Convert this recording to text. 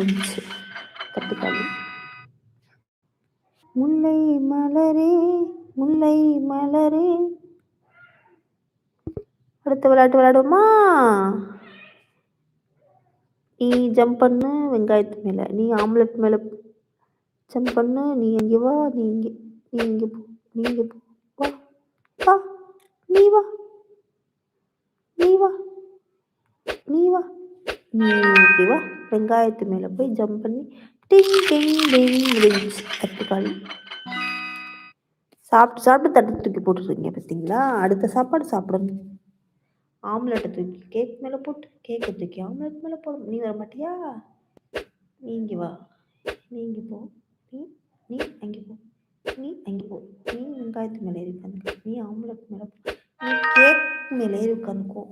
முடிஞ்சுச்சு. கட்டுக்காளி. முல்லை மலரே முல்லை மலரே. அடுத்த விளையாட்டு விளையாடுவோமா? நீ ஜம்ப் பண்ணு வெங்காயத்து மேல, நீ ஆம்லெட் மேல ஜம்ப் பண்ணு, நீ இங்கே வா, நீ இங்கே போ, நீ இங்கே போ, வா வா, நீ வா, நீ வா, நீ வா, நீ இப்படி வா, வெங்காயத்து மேல போய் ஜம்ப் பண்ணி டிங் டிங் டிங் முடிஞ்சுச்சு. கட்டுக்காளி. சாப்பிட்டு சாப்பிட்டு தட்டு தூக்கி போட்டுருக்கீங்க பார்த்தீங்களா? அடுத்த சாப்பாடு சாப்பிடணும். ஆம்லெட்டை தூக்கி கேக் மேலே போட்டு, கேக்கை தூக்கி ஆம்லெட் மேலே போடணும். நீ வர மாட்டியா? நீ இங்கே வா, நீ இங்கே போ, நீ நீ அங்கே போ, நீ அங்கே போ, நீ வெங்காயத்து மேலே ஏறி உட்காந்துக்கோ, நீ ஆம்லெட் மேலே போ, நீ கேக் மேலே ஏறி உட்காந்துக்கோ.